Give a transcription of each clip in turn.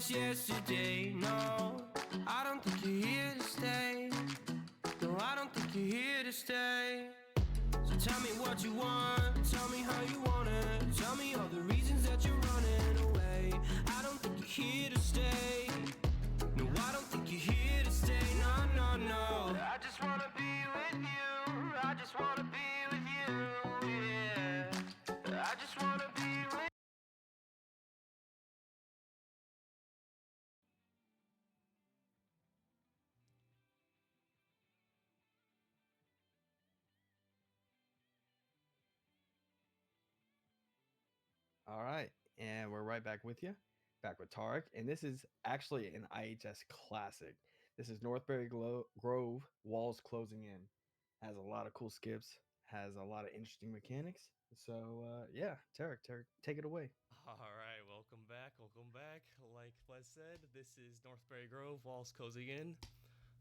just yesterday. No, I don't think you're here to stay. No, I don't think you're here to stay. So tell me what you want, tell me how you want it. Tell me all the reasons that you're running away. I don't think you're here to stay. No, I don't think you're here to stay. No, no, no. I just wanna be with you. I just wanna be with you. Yeah. I just wanna be with you. All right, and we're right back with you, back with Tarek, and this is actually an IHS classic. This is Northbury Grove Walls Closing In. Has a lot of cool skips, has a lot of interesting mechanics. So yeah, Tarek, take it away. All right, welcome back. Welcome back. Like Les said, this is Northbury Grove, Walls Closing In.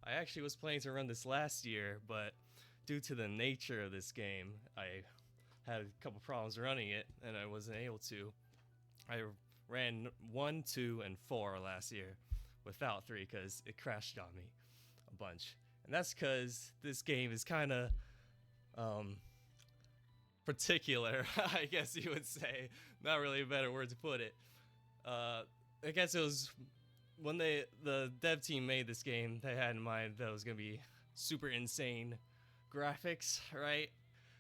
I actually was planning to run this last year, but due to the nature of this game, I had a couple problems running it, and I wasn't able to. I ran 1, 2, and 4 last year without 3 because it crashed on me a bunch. And that's because this game is kind of particular, I guess you would say. Not really a better word to put it. I guess it was when the dev team made this game, they had in mind that it was gonna be super insane graphics, right?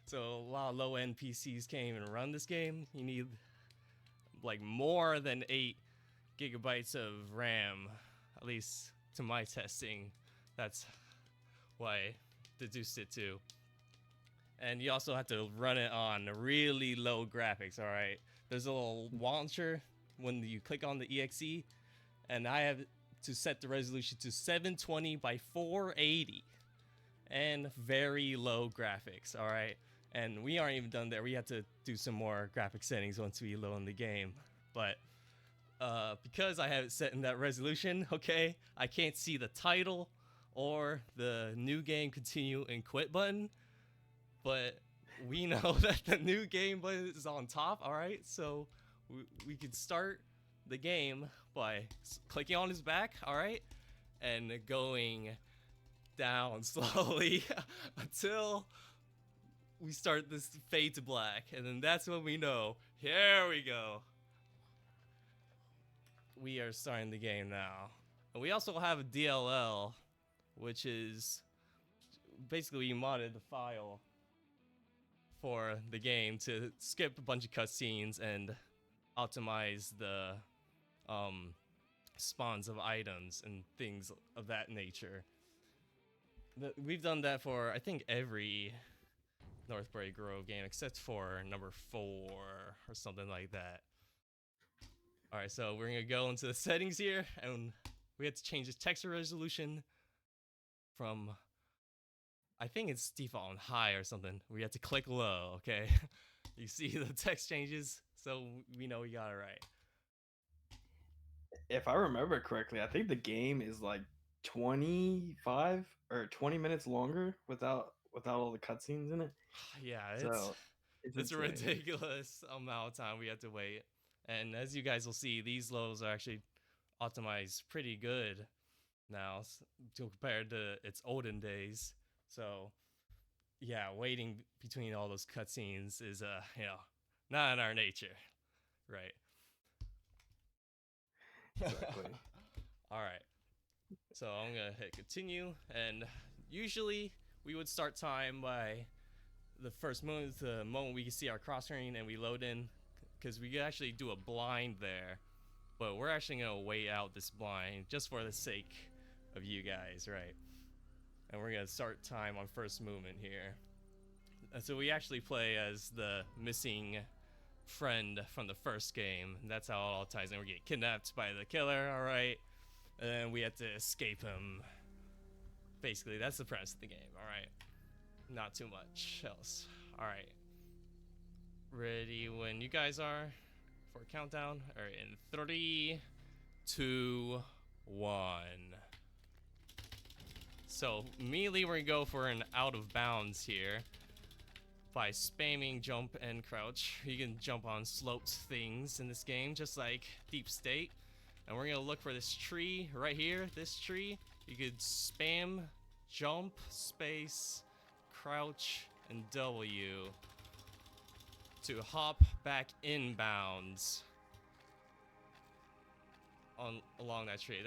So a lot of low-end PCs can't even run this game. You need like more than 8 gigabytes of RAM, at least to my testing. That's why I deduced it to. And you also have to run it on really low graphics, all right? There's a little launcher when you click on the EXE, and I have to set the resolution to 720 by 480 and very low graphics, all right? And we aren't even done there. We have to do some more graphic settings once we load the game. But because I have it set in that resolution, okay, I can't see the title or the new game continue and quit button. But we know that the new game button is on top, all right? So we can start the game by clicking on his back, all right? And going down slowly until we start this fade to black. And then that's when we know, here we go. We are starting the game now. And we also have a DLL, which is basically we modded the file for the game to skip a bunch of cutscenes and optimize the spawns of items and things of that nature. We've done that for, I think, every Northbury Grove game except for number 4 or something like that. Alright, so we're gonna go into the settings here, and we have to change the texture resolution from, I think it's default on high or something. We have to click low, okay? You see the text changes, so we know we got it right. If I remember correctly, I think the game is like 25 or 20 minutes longer without all the cutscenes in it. Yeah, So it's a insane. ridiculous amount of time we have to wait. And as you guys will see, these levels are actually optimized pretty good now compared to its olden days. So yeah, waiting between all those cutscenes is not in our nature, right? Exactly. All right. So I'm gonna hit continue, and usually we would start time by the first moment, the moment we can see our cross screen and we load in, because we could actually do a blind there, but we're actually gonna wait out this blind just for the sake of you guys, right? And we're gonna start time on first movement here. And so we actually play as the missing friend from the first game. That's how it all ties in. We get kidnapped by the killer, all right, and then we have to escape him. Basically, that's the premise of the game, all right. Not too much else. All right. Ready when you guys are for a countdown? All right, in 3, 2, 1. So immediately we're gonna go for an out of bounds here by spamming jump and crouch. You can jump on sloped things in this game, just like Deep State. And we're gonna look for this tree right here. This tree. You could spam, jump, space, crouch, and W to hop back inbounds along that tree.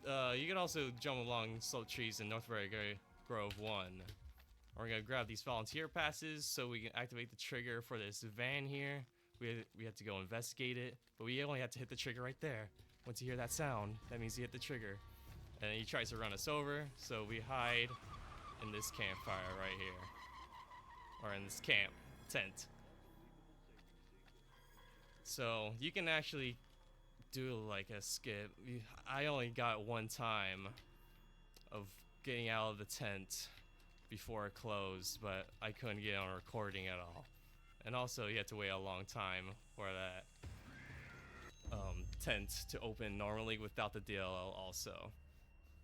You can also jump along slope trees in Northbury Grove 1. We're gonna grab these volunteer passes so we can activate the trigger for this van here. We have to go investigate it, but we only have to hit the trigger right there. Once you hear that sound, that means you hit the trigger. And he tries to run us over, so we hide in this campfire right here. Or in this camp tent. So you can actually do like a skip. I only got one time of getting out of the tent before it closed, but I couldn't get on recording at all. And also you have to wait a long time for that tent to open normally without the DLL also.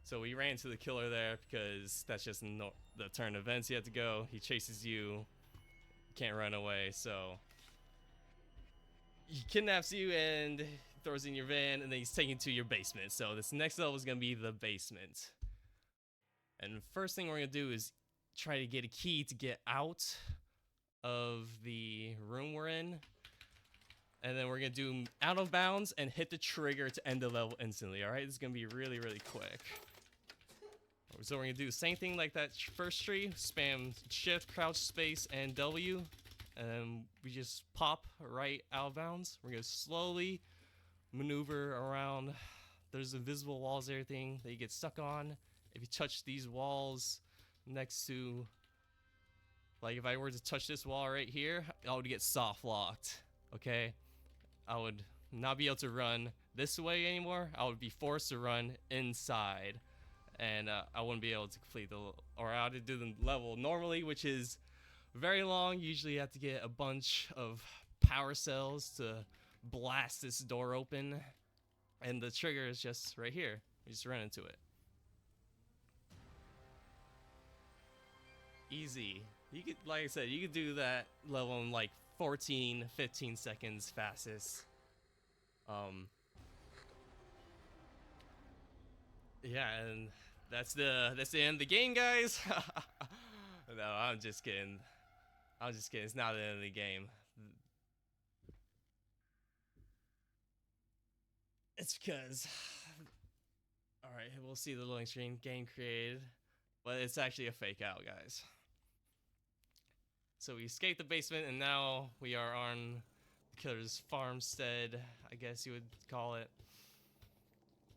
So we ran into the killer there because that's just the turn of events you have to go. He chases you, can't run away, so he kidnaps you and throws you in your van, and then he's taken to your basement. So this next level is gonna be the basement. And first thing we're gonna do is try to get a key to get out of the room we're in. And then we're gonna do out of bounds and hit the trigger to end the level instantly. All right, this is gonna be really, really quick. So we're gonna do the same thing like that first tree. Spam shift, crouch, space, and W. And then we just pop right out of bounds. We're gonna slowly maneuver around. There's invisible walls, everything that you get stuck on. If you touch these walls next to, like if I were to touch this wall right here, I would get soft locked, okay? I would not be able to run this way anymore. I would be forced to run inside, and I wouldn't be able to complete or I would do the level normally, which is very long. Usually you have to get a bunch of power cells to blast this door open, and the trigger is just right here. You just run into it. Easy. You could, like I said, you could do that level in like 14, 15 seconds fastest. Yeah, and that's the end of the game, guys. No, I'm just kidding. It's not the end of the game. It's because, all right, we'll see the loading screen. Game created, but it's actually a fake out, guys. So we escaped the basement, and now we are on the killer's farmstead, I guess you would call it.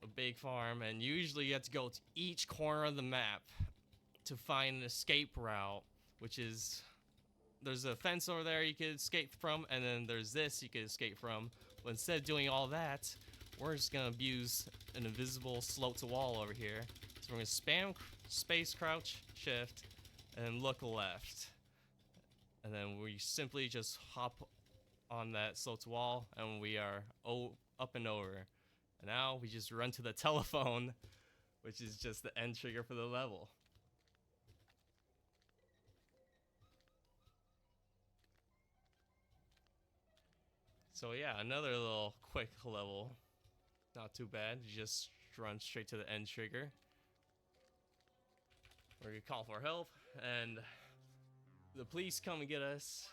A big farm, and usually you have to go to each corner of the map to find an escape route, which is, there's a fence over there you could escape from, and then there's this you could escape from. But instead of doing all that, we're just gonna abuse an invisible slope to wall over here. So we're gonna spam space, crouch, shift, and look left. And then we simply just hop on that sloped wall, and we are up and over. And now we just run to the telephone, which is just the end trigger for the level. So yeah, another little quick level. Not too bad. You just run straight to the end trigger. We're gonna call for help, and the police come and get us.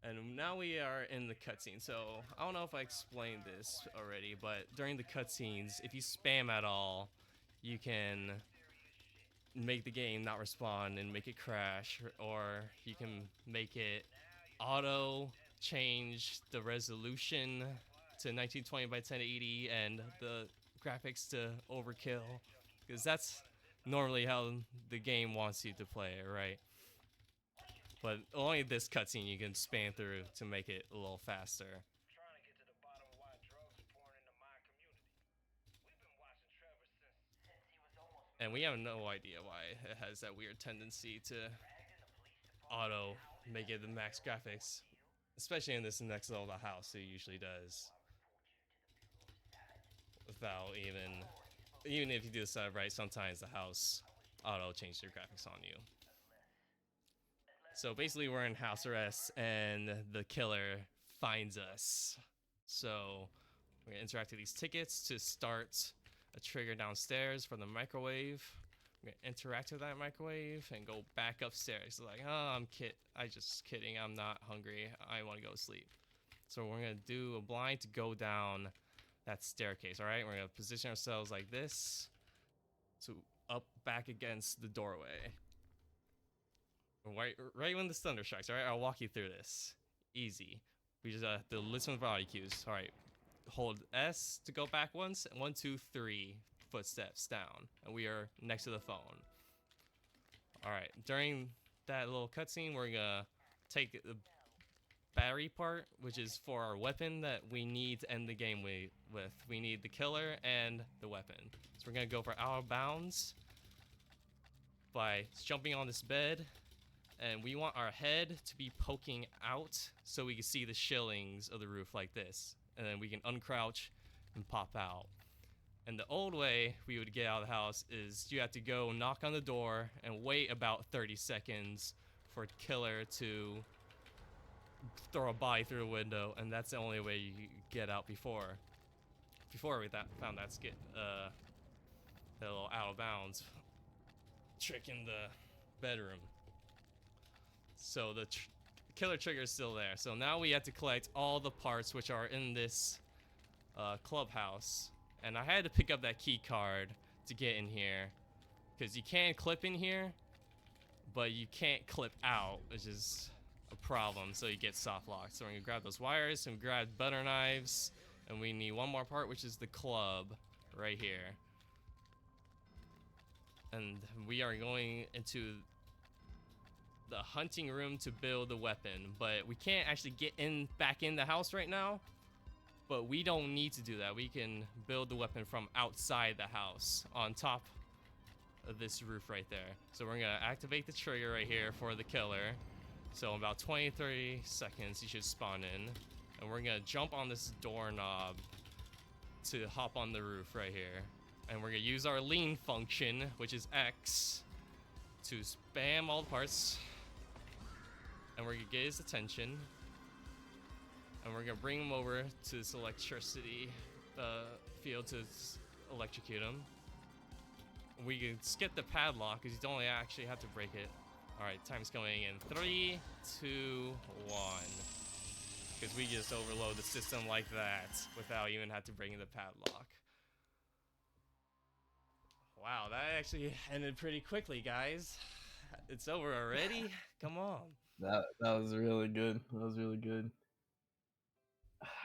And now we are in the cutscene. So I don't know if I explained this already, but during the cutscenes, if you spam at all, you can make the game not respond and make it crash, or you can make it auto change the resolution to 1920 by 1080 and the graphics to overkill, because that's normally how the game wants you to play it, right? But only this cutscene you can spam through to make it a little faster. And we have no idea why it has that weird tendency to auto make it the max graphics, especially in this next level of the house. It usually does, without even if you do this right, sometimes the house auto changes their graphics on you. So basically we're in house arrest, and the killer finds us. So We're gonna interact with these tickets to start a trigger downstairs for the microwave. We're gonna interact with that microwave and go back upstairs. Like, oh, I just kidding. I'm not hungry. I want to go to sleep. So we're gonna do a blind to go down that staircase. All right, we're gonna position ourselves like this, so up back against the doorway. Right when the thunder strikes. All right, I'll walk you through this. Easy. We just have to listen to body cues. All right, hold S to go back once. 1, 2, 3 footsteps down, and we are next to the phone. All right, during that little cutscene, we're gonna take the battery part, which is for our weapon that we need to end the game with. We need the killer and the weapon. So we're gonna go for out of bounds by jumping on this bed, and we want our head to be poking out so we can see the shillings of the roof like this, and then we can uncrouch and pop out. And the old way we would get out of the house is you have to go knock on the door and wait about 30 seconds for the killer to throw a body through the window, and that's the only way you get out before we found that skit, the little out of bounds trick in the bedroom. So the killer trigger is still there. So now we have to collect all the parts which are in this clubhouse, and I had to pick up that key card to get in here, because you can clip in here, but you can't clip out, which is a problem, so you get soft locked. So we're gonna grab those wires and grab butter knives, and we need one more part, which is the club right here. And we are going into the hunting room to build the weapon, but we can't actually get back in the house right now. But we don't need to do that. We can build the weapon from outside the house on top of this roof right there. So we're gonna activate the trigger right here for the killer. So in about 20-30 seconds, he should spawn in. And we're gonna jump on this doorknob to hop on the roof right here. And we're gonna use our lean function, which is X, to spam all the parts. And we're gonna get his attention. And we're gonna bring him over to this electricity field to electrocute him. We can skip the padlock because you don't actually have to break it. All right, time's going in 3, 2, 1. Because we just overload the system like that without even have to bring in the padlock. Wow, that actually ended pretty quickly, guys. It's over already? Come on. That was really good. That was really good.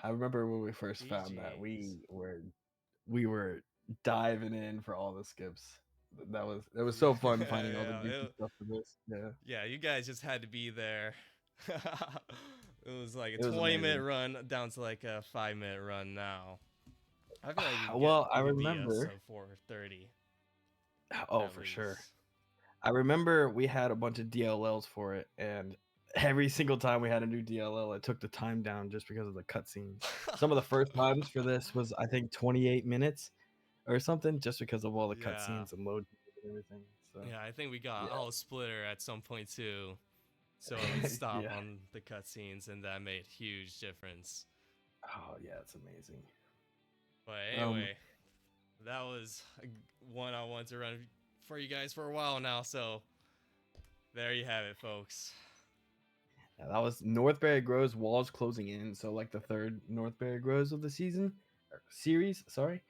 I remember when we first found that we were diving in for all the skips. It was so fun finding all the goofy stuff for this. Yeah, you guys just had to be there. It was like a It was 20-minute amazing. run down to like a 5-minute run now. I feel like I remember 4:30. Oh, for sure. I remember we had a bunch of DLLs for it, and every single time we had a new DLL, it took the time down just because of the cutscenes. Some of the first times for this was, I think, 28 minutes or something, just because of all the cutscenes and load and everything. So yeah, I think we got all splitter at some point too, so it would stop on the cutscenes, and that made a huge difference. Oh yeah, it's amazing. But anyway, that was one I wanted to run for you guys for a while now, so there you have it, folks. Yeah, that was Northbury Grows Walls Closing In, so like the third Northbury Grows of the series, sorry.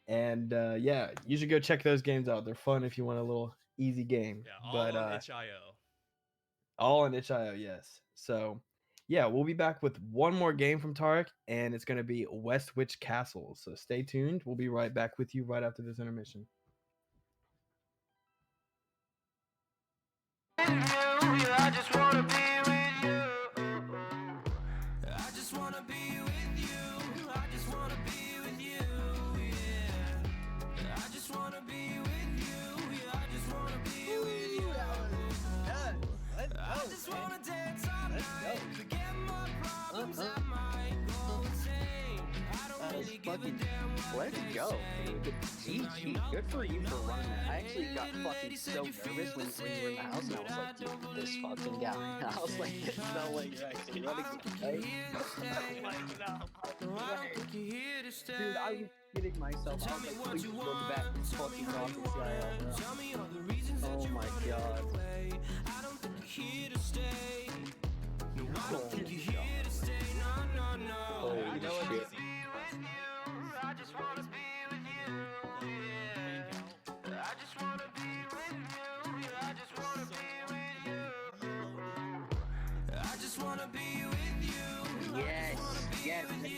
And yeah, you should go check those games out. They're fun if you want a little easy game. Yeah, all on itch.io. All on itch.io, yes. So yeah, we'll be back with one more game from Tarek, and it's going to be Westwich Castle. So stay tuned. We'll be right back with you right after this intermission. I just wanna be with you. I just wanna be with you. I just wanna be with you. Yeah. I just wanna be with you. Yeah, I just wanna be with you. I just wanna dance all night. Forget my problems. I might go insane. I don't really give fucking, let's go, dude. GG, good for you for running that. I actually got fucking so nervous when you were in the house, and I was like, dude, this fucking guy. And I was like, there's no way you're actually running this, right? I'm like, no way. Dude, I was kidding myself. I was like, please look back and fucking knock this guy out, bro. Oh my god. Oh my god. Holy shit. Yes, yes.